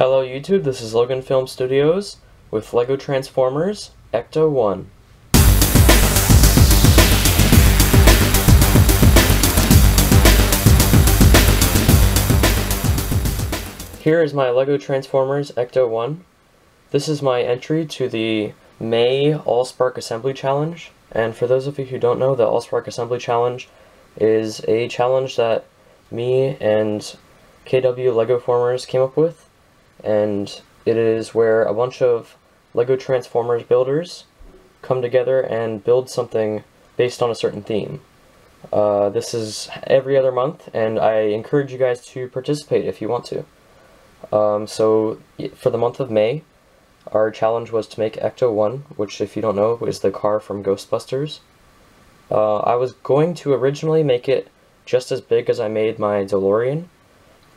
Hello YouTube, this is Logan Film Studios with LEGO Transformers Ecto-1. Here is my LEGO Transformers Ecto-1. This is my entry to the May Allspark Assembly Challenge. And for those of you who don't know, the Allspark Assembly Challenge is a challenge that me and KW Legoformers came up with. And it is where a bunch of LEGO Transformers builders come together and build something based on a certain theme. This is every other month, and I encourage you guys to participate if you want to. So for the month of May, our challenge was to make Ecto-1, which, if you don't know, is the car from Ghostbusters. I was going to originally make it just as big as I made my DeLorean,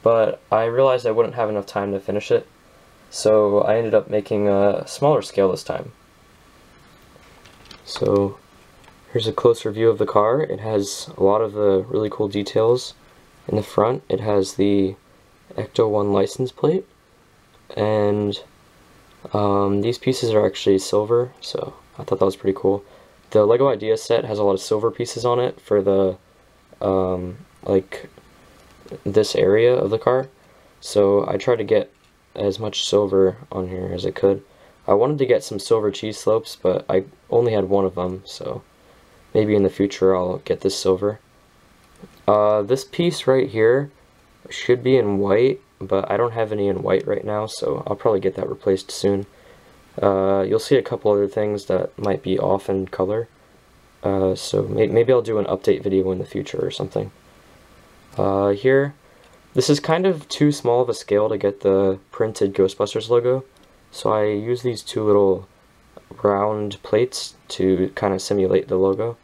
but I realized I wouldn't have enough time to finish it, so I ended up making a smaller scale this time. So here's a closer view of the car. It has a lot of the really cool details. In the front, it has the Ecto-1 license plate, and these pieces are actually silver, so I thought that was pretty cool. The LEGO Idea set has a lot of silver pieces on it for the like this area of the car, so I tried to get as much silver on here as I could. I wanted to get some silver cheese slopes, but I only had one of them, so maybe in the future I'll get this silver. This piece right here should be in white, but I don't have any in white right now, so I'll probably get that replaced soon. You'll see a couple other things that might be off in color, so maybe I'll do an update video in the future or something. Here, this is kind of too small of a scale to get the printed Ghostbusters logo, so I use these two little round plates to kind of simulate the logo.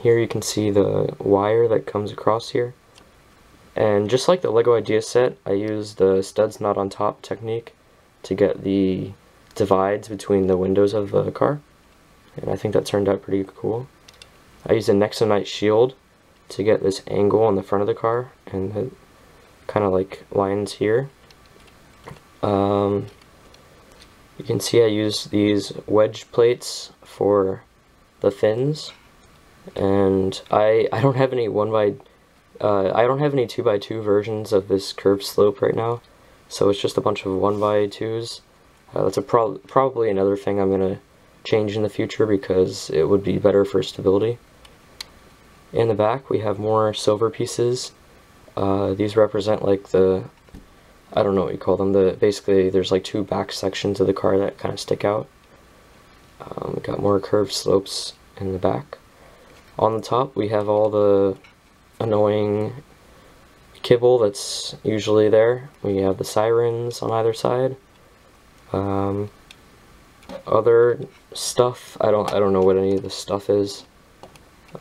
Here you can see the wire that comes across here, and just like the LEGO Idea set, I use the studs not on top technique to get the divides between the windows of the car, and I think that turned out pretty cool. I use a Nexonite shield to get this angle on the front of the car, and it kind of like lines here. You can see I use these wedge plates for the fins, and I don't have any 2x2 versions of this curved slope right now, so it's just a bunch of 1x2s. That's probably another thing I'm gonna change in the future because it would be better for stability. In the back we have more silver pieces. These represent like the, I don't know what you call them, basically there's like two back sections of the car that kind of stick out. We got more curved slopes in the back. On the top we have all the annoying kibble that's usually there. We have the sirens on either side. Other stuff, I don't know what any of this stuff is.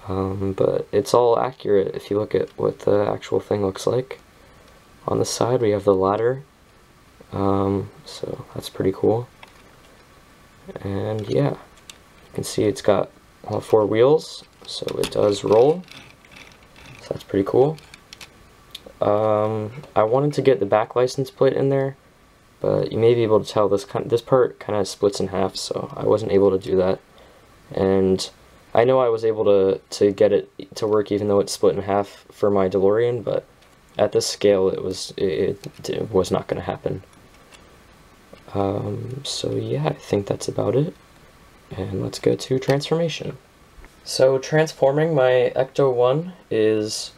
But it's all accurate if you look at what the actual thing looks like. On the side we have the ladder, so that's pretty cool. And yeah, you can see it's got all four wheels, so it does roll, so that's pretty cool. I wanted to get the back license plate in there, but you may be able to tell this part kind of splits in half, so I wasn't able to do that. And I know I was able to get it to work even though it's split in half for my DeLorean, but at this scale it was not going to happen. So yeah, I think that's about it, and let's go to transformation. So transforming my Ecto-1 is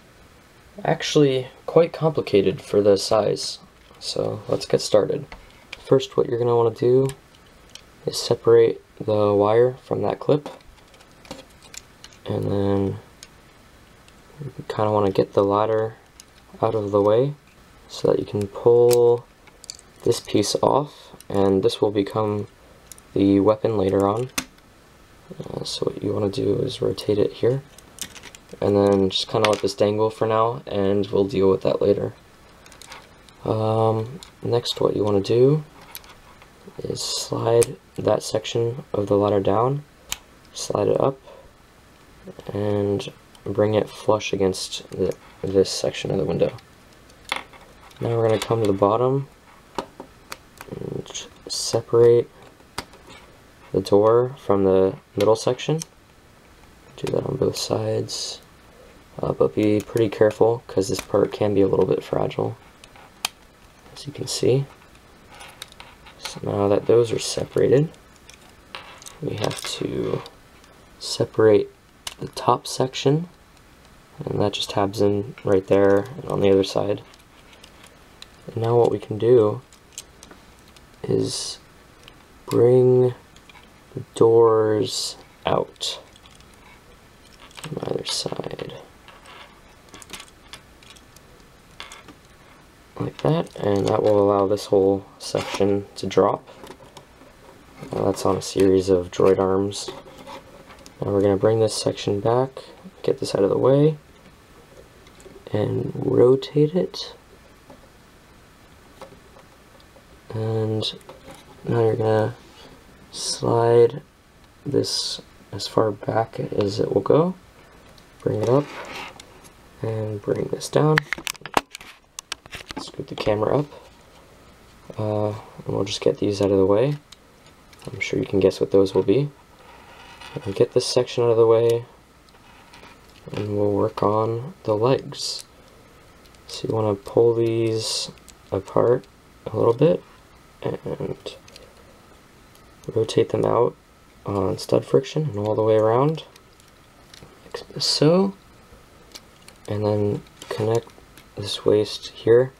actually quite complicated for the size, so let's get started. First, what you're going to want to do is separate the wire from that clip. And then you kind of want to get the ladder out of the way so that you can pull this piece off, and this will become the weapon later on. So what you want to do is rotate it here, and then just kind of let this dangle for now, and we'll deal with that later. Next, what you want to do is slide that section of the ladder down, slide it up, and bring it flush against this section of the window. Now we're going to come to the bottom separate the door from the middle section. Do that on both sides, but be pretty careful because this part can be a little bit fragile, as you can see. So now that those are separated, we have to separate the top section, and that just tabs in right there and on the other side. And now what we can do is bring the doors out on either side, like that, and that will allow this whole section to drop. That's on a series of droid arms. Now we're going to bring this section back, get this out of the way, and rotate it. And now you're going to slide this as far back as it will go, bring it up, and bring this down. Scoot the camera up, and we'll just get these out of the way. I'm sure you can guess what those will be. And get this section out of the way, and we'll work on the legs. So you want to pull these apart a little bit and rotate them out on stud friction and all the way around, like so, and then connect this waist here.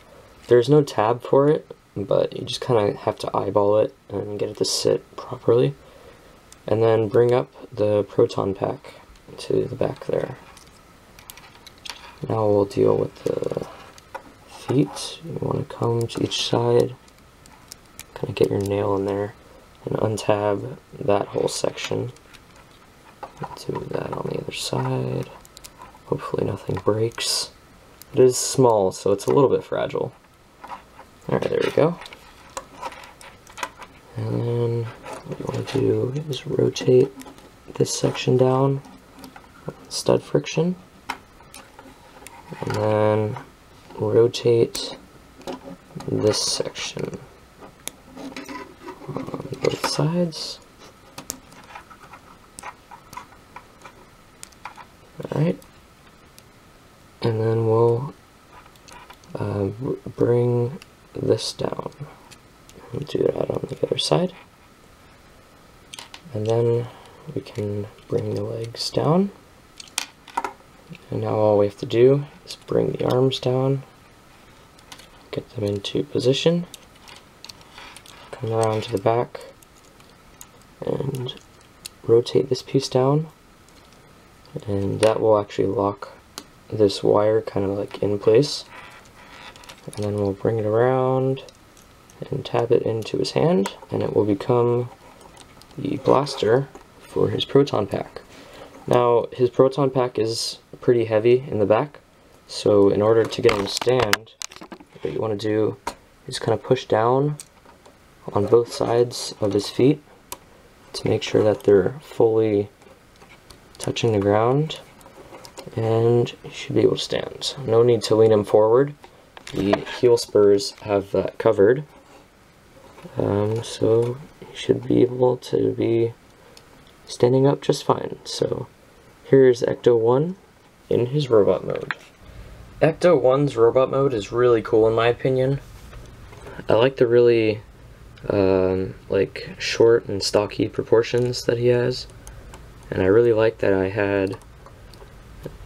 There's no tab for it, but you just kind of have to eyeball it and get it to sit properly. And then bring up the Proton Pack to the back there. Now we'll deal with the feet. You want to come to each side, kind of get your nail in there, and untab that whole section. Do that on the other side. Hopefully nothing breaks. It is small, so it's a little bit fragile. Alright, there we go. And then what you want to do is rotate this section down, stud friction, and then rotate this section on both sides. Alright, and then we'll bring this down. We'll do that on the other side. And then we can bring the legs down. And now all we have to do is bring the arms down, get them into position, come around to the back, and rotate this piece down. And that will actually lock this wire kind of like in place. And then we'll bring it around and tab it into his hand, and it will become the blaster for his Proton Pack. Now, his Proton Pack is pretty heavy in the back, so in order to get him to stand, what you want to do is kind of push down on both sides of his feet to make sure that they're fully touching the ground, and you should be able to stand. No need to lean him forward. The heel spurs have that covered, so you should be able to be standing up just fine. So here's Ecto-1 in his robot mode. Ecto-1's robot mode is really cool in my opinion. I like the really like short and stocky proportions that he has, and I really like that I had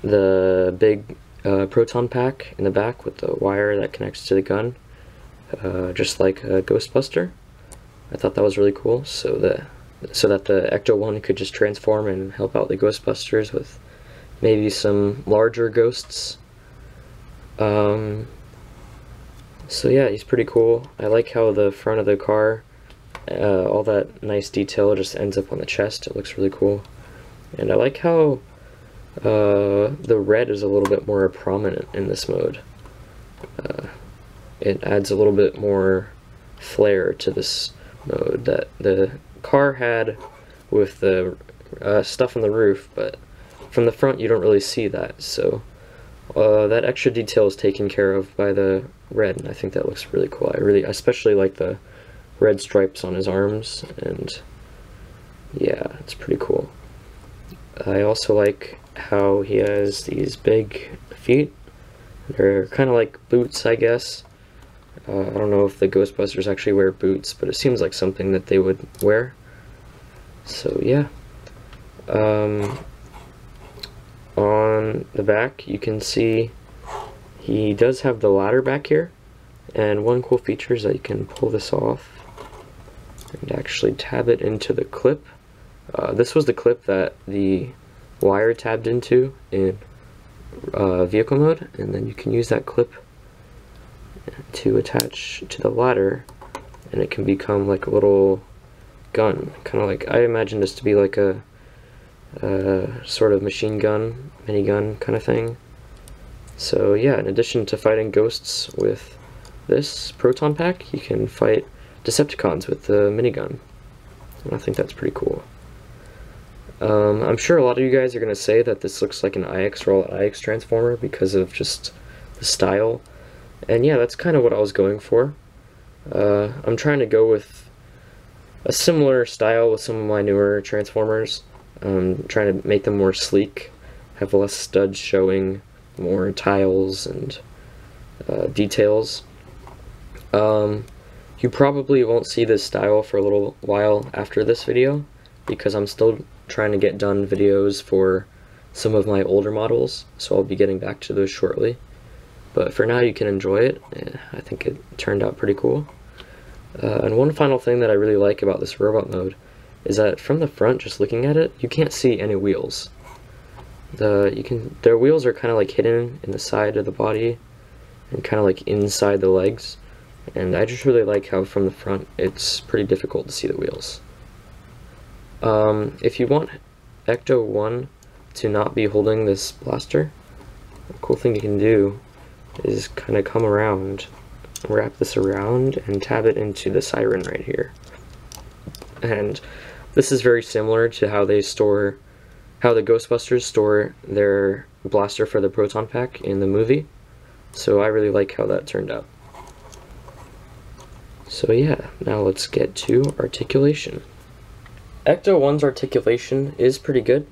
the big Proton Pack in the back with the wire that connects to the gun, just like a Ghostbuster. I thought that was really cool, so that the Ecto-1 could just transform and help out the Ghostbusters with maybe some larger ghosts. So yeah, he's pretty cool. I like how the front of the car, all that nice detail just ends up on the chest. It looks really cool. And I like how the red is a little bit more prominent in this mode. It adds a little bit more flair to this mode that the car had with the stuff on the roof, but from the front you don't really see that, so that extra detail is taken care of by the red, and I think that looks really cool. I especially like the red stripes on his arms, and yeah, it's pretty cool. I also like how he has these big feet. They're kind of like boots, I guess. I don't know if the Ghostbusters actually wear boots, but it seems like something that they would wear. So yeah. On the back, you can see he does have the ladder back here, and one cool feature is that you can pull this off and actually tab it into the clip. This was the clip that the wire tabbed into in vehicle mode, and then you can use that clip to attach to the ladder, and it can become like a little gun, kind of like, I imagine this to be like a sort of machine gun, minigun kind of thing. So yeah, in addition to fighting ghosts with this Proton Pack, you can fight Decepticons with the minigun, and I think that's pretty cool. I'm sure a lot of you guys are going to say that this looks like an IX Roll IX Transformer because of just the style, and yeah, that's kind of what I was going for. I'm trying to go with a similar style with some of my newer Transformers, trying to make them more sleek, have less studs showing, more tiles and details. You probably won't see this style for a little while after this video, because I'm still trying to get done videos for some of my older models, so I'll be getting back to those shortly. But for now, you can enjoy it. I think it turned out pretty cool. And one final thing that I really like about this robot mode is that from the front, just looking at it, you can't see any wheels. Their wheels are kind of like hidden in the side of the body and kind of like inside the legs, and I just really like how from the front it's pretty difficult to see the wheels. If you want Ecto-1 to not be holding this blaster, a cool thing you can do is kind of come around, wrap this around, and tab it into the siren right here. And this is very similar to how the Ghostbusters store their blaster for the Proton Pack in the movie, so I really like how that turned out. So yeah, now let's get to articulation. Ecto-1's articulation is pretty good.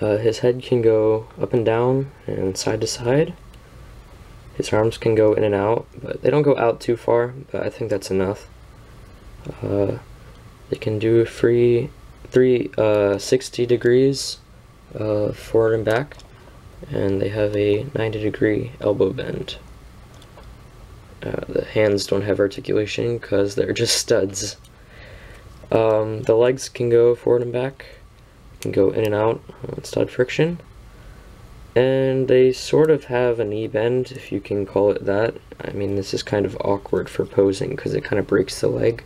His head can go up and down and side to side. His arms can go in and out, but they don't go out too far, but I think that's enough. They can do 360 degrees forward and back, and they have a 90-degree elbow bend. The hands don't have articulation because they're just studs. The legs can go forward and back, can go in and out on stud friction, and they sort of have a knee bend, if you can call it that. I mean, this is kind of awkward for posing because it kind of breaks the leg,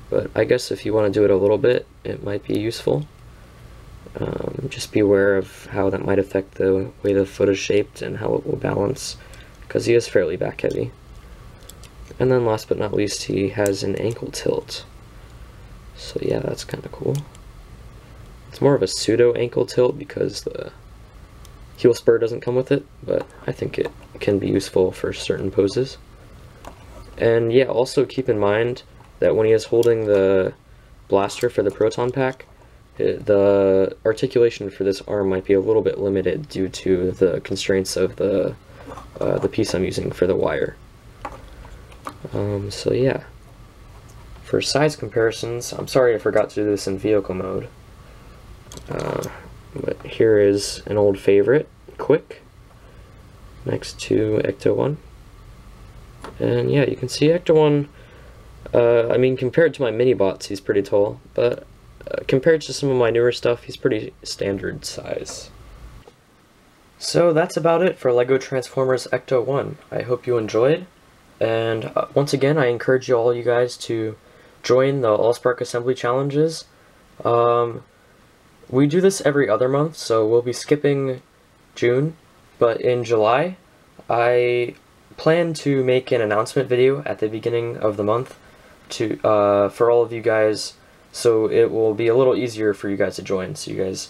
but I guess if you want to do it a little bit, it might be useful. Just be aware of how that might affect the way the foot is shaped and how it will balance, because he is fairly back heavy. And then last but not least, he has an ankle tilt. So yeah, that's kind of cool. It's more of a pseudo ankle tilt because the heel spur doesn't come with it, but I think it can be useful for certain poses. And yeah, also keep in mind that when he is holding the blaster for the Proton Pack, the articulation for this arm might be a little bit limited due to the constraints of the piece I'm using for the wire. So yeah. For size comparisons, I'm sorry I forgot to do this in vehicle mode, but here is an old favorite, Quick, next to Ecto-1. And yeah, you can see Ecto-1, I mean, compared to my mini-bots, he's pretty tall, but compared to some of my newer stuff, he's pretty standard size. So that's about it for LEGO Transformers Ecto-1. I hope you enjoyed, and once again, I encourage you guys to join the Allspark Assembly challenges. We do this every other month, so we'll be skipping June, but in July, I plan to make an announcement video at the beginning of the month to for all of you guys, so it will be a little easier for you guys to join, so you guys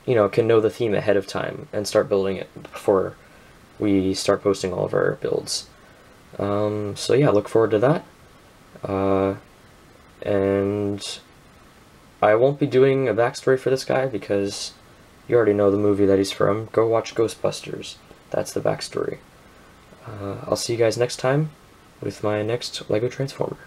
you know, can know the theme ahead of time and start building it before we start posting all of our builds. So yeah, look forward to that. And I won't be doing a backstory for this guy because you already know the movie that he's from. Go watch Ghostbusters. That's the backstory. I'll see you guys next time with my next LEGO Transformer.